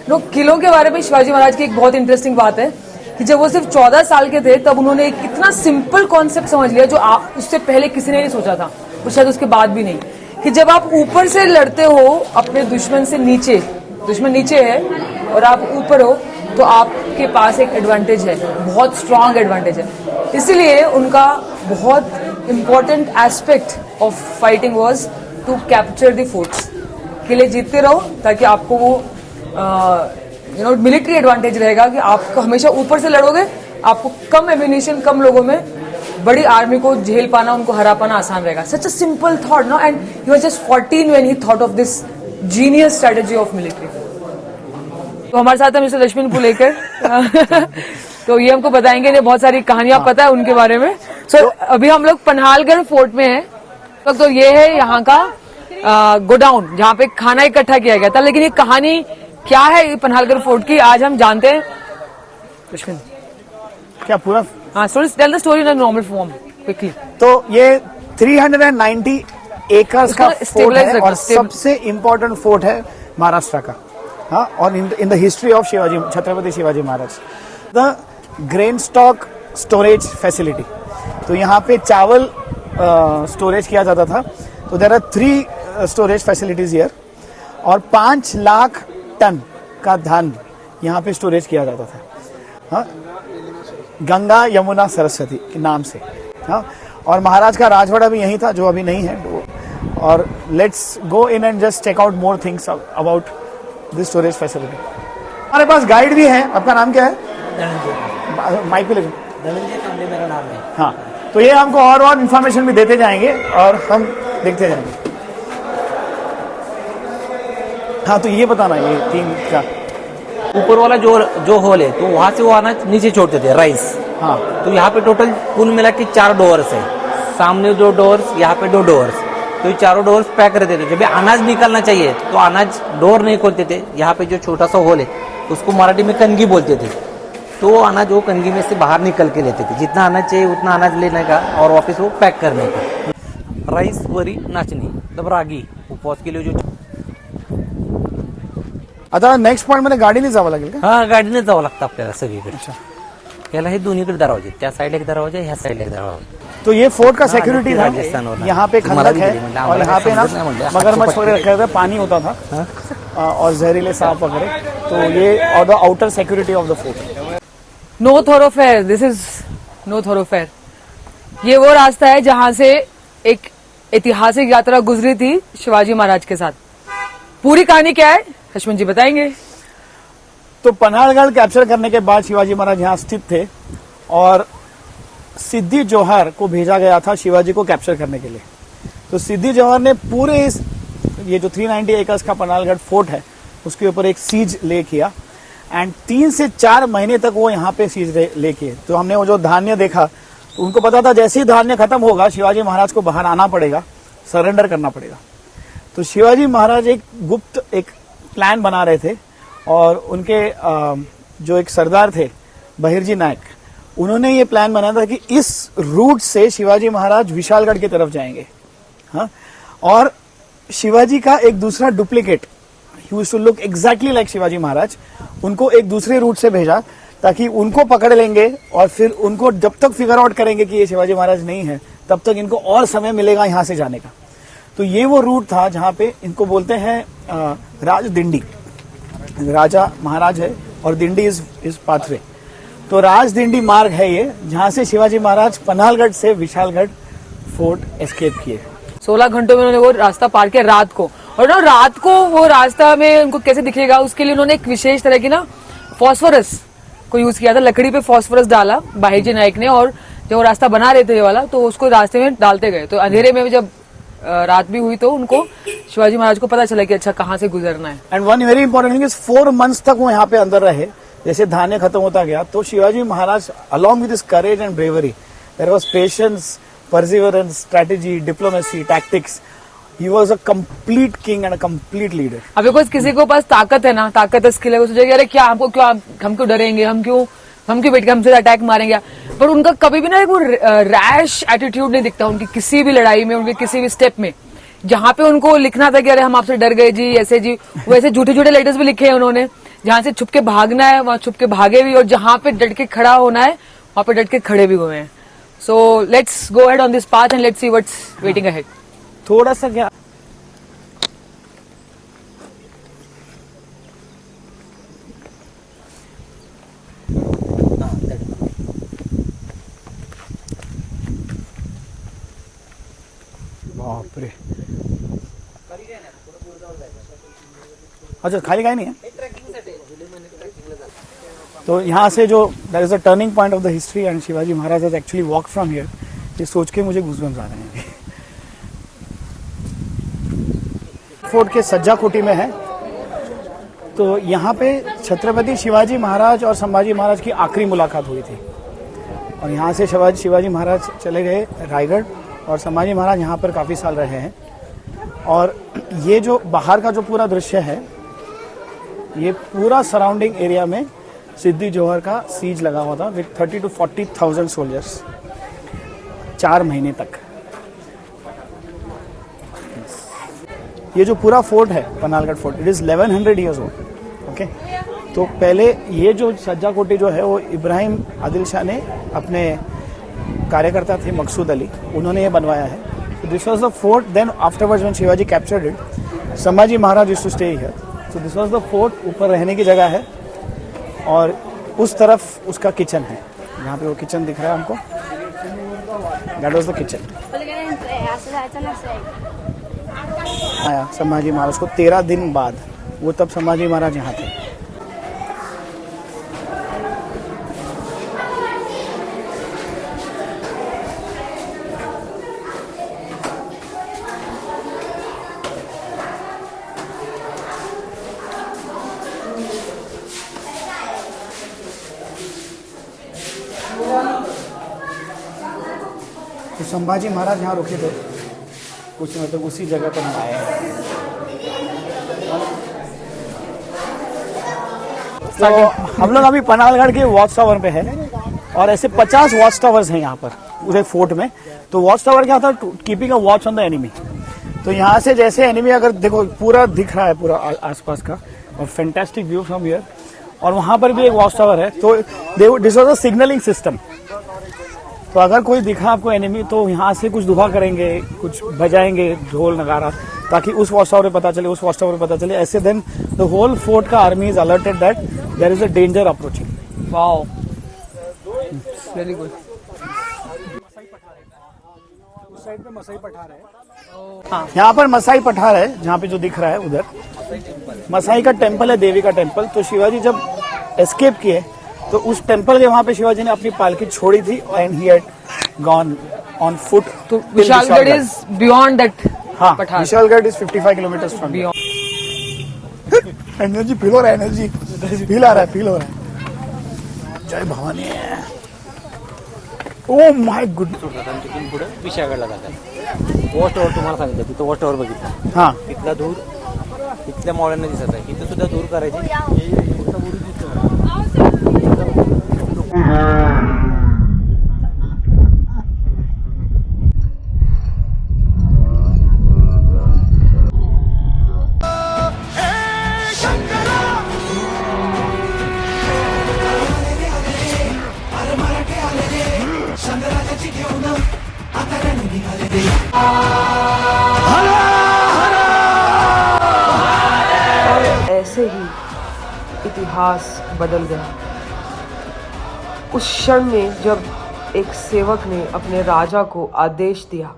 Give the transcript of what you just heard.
किलों के बारे में शिवाजी महाराज की एक बहुत इंटरेस्टिंग बात है कि जब वो सिर्फ 14 साल के थे तब उन्होंने एक इतना सिंपल कॉन्सेप्ट समझ लिया जो उससे पहले किसी ने नहीं सोचा था, और शायद उसके बाद भी नहीं, कि जब आप ऊपर से लड़ते हो अपने दुश्मन से नीचे, दुश्मन नीचे है और आप ऊपर हो, तो आपके पास एक एडवांटेज है, बहुत स्ट्रांग एडवांटेज है। इसलिए उनका बहुत important aspect of fighting was to capture the forts. किले जीतते रहो ताकि आपको वो मिलिट्री एडवांटेज रहेगा कि आपको हमेशा ऊपर से लड़ोगे, आपको कम एम्यूनिशन, कम लोगों में बड़ी आर्मी को झेल पाना, उनको हरा पाना आसान रहेगा। Such a simple thought, no, and he was just 14 when he thought of this genius strategy of military. तो हमारे साथ है मिस्टर लक्ष्मण पुलेकर तो ये हमको बताएंगे, इन्हें बहुत सारी कहानियां पता है उनके बारे में। सो अभी हम लोग पन्हालगढ़ फोर्ट में हैं, तो ये है यहाँ का गोडाउन जहाँ पे खाना इकट्ठा किया गया था। लेकिन ये कहानी क्या है पन्हालगढ़ फोर्ट की, आज हम जानते हैं। लक्ष्मण, क्या पूरा? हाँ, tell the story in normal form quickly. तो ये 390 एकर्स का फोर्ट है और सबसे इम्पोर्टेंट फोर्ट है महाराष्ट्र का। हाँ, और in the history of Shivaji, Chhatrapati Shivaji Maharaj, the grain stock storage facility. तो यहाँ पे चावल स्टोरेज किया जाता था। तो there are 3 storage facilities here, और 5 लाख टन का धान यहाँ पे स्टोरेज किया जाता था। हाँ, गंगा यमुना सरस्वती के नाम से। हाँ, और महाराज का राजवाड़ा भी यही था, जो अभी नहीं है। और let's go in and just check out more things about this storage facility. हमारे पास गाइड भी है। आपका नाम क्या है? धनंजय। माइक पे लेकिन धनंजय कांबले मेरा नाम है। हाँ, तो ये हमको और इन्फॉर्मेशन भी देते जाएंगे और हम देखते जाएंगे। हाँ, तो ये बताना, ये 3 का ऊपर वाला जो होल है, तो वहां से वो अनाज नीचे छोड़ते थे, राइस। हाँ, तो यहाँ पे टोटल कुल मिला के 4 डोर्स है, सामने 2 डोर्स, यहाँ पे 2 डोर्स। तो ये 4 डोर्स पैक रहते थे। जब अनाज निकलना चाहिए तो अनाज डोर नहीं खोलते थे। यहाँ पे जो छोटा सा होल है उसको मराठी में कनगी बोलते थे। तो वो अनाज वो कनगी में से बाहर निकल के लेते थे, जितना अनाज चाहिए उतना अनाज लेने का और वापस वो पैक करने का। राईस, वरी, नाचणी, तब रागी उपवास के लिए जो। आता नेक्स्ट पॉइंट मध्ये गाडीने जावं लागेल का? हा, गाडीने जावं लागतं आपल्याला सगळीकडे। याला हे दोन्हीकडे दरवाजे, त्या साईडला एक दरवाजा, ह्या साईडला एक दरवाजा। तो ये फोर्ट का सिक्योरिटी था। यहाँ पे खंडक है और यहाँ पे ना मगरमच्छ वगैरह रखे थे, पानी होता था और जहरीले सांप वगैरह। तो ये और the outer security of the fort. No thoroughfare, this is no thoroughfare. ये वो रास्ता है जहां से एक ऐतिहासिक यात्रा गुजरी थी शिवाजी महाराज के साथ। पूरी कहानी क्या है लक्ष्मण जी बताएंगे। तो पन्हालगढ़ कैप्चर करने के बाद शिवाजी महाराज यहाँ स्थित थे और सिद्दी जोहर को भेजा गया था शिवाजी को कैप्चर करने के लिए। तो सिद्दी जोहर ने पूरे ये जो 390 एकर्स का पन्हालगढ़ फोर्ट है उसके ऊपर एक सीज ले किया, एंड 3 से 4 महीने तक वो यहाँ पे सीज ले किए। तो हमने वो जो धान्य देखा, तो उनको पता था जैसे ही धान्य खत्म होगा शिवाजी महाराज को बाहर आना पड़ेगा, सरेंडर करना पड़ेगा। तो शिवाजी महाराज एक गुप्त एक प्लान बना रहे थे, और उनके जो एक सरदार थे बहिर्जी नायक, उन्होंने ये प्लान बनाया था कि इस रूट से शिवाजी महाराज विशालगढ़ की तरफ जाएंगे। हाँ, और शिवाजी का एक दूसरा duplicate, he used to look exactly like Shivaji Maharaj, उनको एक दूसरे रूट से भेजा ताकि उनको पकड़ लेंगे और फिर उनको जब तक फिगर आउट करेंगे कि ये शिवाजी महाराज नहीं है तब तक इनको और समय मिलेगा यहाँ से जाने का। तो ये वो रूट था जहाँ पे इनको बोलते हैं राजदिंडी। राजा महाराज है और दिंडी इज पाथवे। तो राजदिंडी मार्ग है ये, जहाँ से शिवाजी महाराज पन्हालगढ़ से विशालगढ़ फोर्ट एस्केप किए। 16 घंटों में उन्होंने वो रास्ता पार किया रात को। और ना रात को वो रास्ता में उनको कैसे दिखेगा उसके लिए उन्होंने एक विशेष तरह की ना फॉस्फोरस को यूज किया था। लकड़ी पे फॉस्फोरस डाला बाहिजी नायक ने, और जब वो रास्ता बना रहे थे ये वाला तो उसको रास्ते में डालते गए। तो अंधेरे में जब रात भी हुई तो उनको शिवाजी महाराज को पता चला कि अच्छा कहाँ से गुजरना है। And one very important thing is 4 months तक वो यहाँ पे अंदर रहे। जैसे धान्य खत्म होता गया तो Shivaji Maharaj along with his courage and bravery, there was patience, perseverance, strategy, diplomacy, tactics. He was a complete king and a complete leader. अब देखो किसी को पास ताकत है ना, ताकत है, स्किल है, वो सोचेगा अरे क्या हमको क्यों हम क्यों डरेंगे, हम क्यों बैठ के हमसे अटैक मारेंगे। पर उनका कभी भी ना एक वो रैश एटीट्यूड नहीं दिखता उनकी किसी भी लड़ाई में, उनके किसी भी स्टेप में। जहां पे उनको लिखना था कि अरे हम आपसे डर गए जी, ऐसे जी, वैसे झूठे झूठे लेटर्स भी लिखे हैं उन्होंने जहां से छुप के भागना है वहां छुप के भागे भी, और जहां पे डट के खड़ा होना है वहां पे डट के खड़े भी हुए हैं. So let's go ahead on this path and let's see what's waiting ahead. थोड़ा सा क्या बाप रे, अच्छा खाली कहीं नहीं है. तो यहाँ से जो that is a turning point of the history and Shivaji Maharaj has actually walk from here. ये सोच के मुझे गूज़बम्स आ रहे हैं. फोर्ट के सज्जा कोठी में है. तो यहाँ पे छत्रपति शिवाजी महाराज और संभाजी महाराज की आखिरी मुलाकात हुई थी, और यहाँ से शिवाजी महाराज चले गए रायगढ़, और संभाजी महाराज यहाँ पर काफ़ी साल रहे हैं. और ये जो बाहर का जो पूरा दृश्य है, ये पूरा सराउंडिंग एरिया में सिद्दी जोहर का सीज लगा हुआ था विद 30 to 40,000 सोल्जर्स 4 महीने तक. ये जो पूरा फोर्ट है Panhalgad fort, it is 1100 years old. Okay, तो पहले ये जो सज्जा कोठी जो है वो इब्राहिम आदिल शाह ने, अपने कार्यकर्ता थे मकसूद अली, उन्होंने ये बनवाया है. This was the fort. Then afterwards when Shivaji captured it, Sambhaji Maharaj used to stay here. So this was the fort. ऊपर रहने की जगह है, और उस तरफ उसका किचन है. यहाँ पे वो किचन दिख रहा है हमको, दैट वॉज द किचन. आया संभाजी महाराज को 13 दिन बाद, वो तब संभाजी महाराज यहाँ थे. तो संभाजी महाराज यहाँ रुके थे कुछ मतलब उसी जगह पर हम आए हैं. तो हम लोग अभी पनालगढ़ के वॉच टावर पे हैं, और ऐसे 50 वॉच टावर्स हैं यहाँ पर पूरे फोर्ट में. तो वॉच टावर क्या होता है? Keeping a watch on the enemy. तो यहाँ से जैसे एनिमी अगर देखो पूरा दिख रहा है पूरा आसपास का, और फैंटास्टिक व्यू फ्रॉम हियर. और वहां पर भी एक वॉच टावर है. तो this was a signalling system. तो अगर कोई दिखा आपको एनिमी, तो यहाँ से कुछ दुआ करेंगे, कुछ बजाएंगे ढोल नगारा, ताकि उस वॉच टावर पे पता चले, उस वॉच टावर पे पता चले. ऐसे देन द होल फोर्ट का army is alerted that there is a danger approaching. Wow, very good. उस साइड पे मसाई पठार है. यहाँ पर मसाई पठार है, जहाँ पे जो दिख रहा है उधर मसाई का टेम्पल है, देवी का टेम्पल. तो शिवाजी जब एस्केप किए, तो उस टेम्पल के वहां पे शिवाजी ने अपनी पालकी छोड़ी थी, and he had gone on foot. तो विशालगढ़ इज बियॉन्ड दैट. हाँ, Vishalgarh is 55 kilometres from. Energy feel हो रहा है, एनर्जी फील आ रहा है, फील हो रहा है. जय भवानी. Oh my good. तिथून पुढे विशाळगडला जातात. वॉच टावर तुम्हाला सांगितलं, तिथं वॉच टावर बघितलं. हाँ, तिथला धूर तिथल्या मॉड्यांना दिसत आहे. इथं सुद्धा धूर करायची. ऐसे ही इतिहास बदल गया. उस क्षण में जब एक सेवक ने अपने राजा को आदेश दिया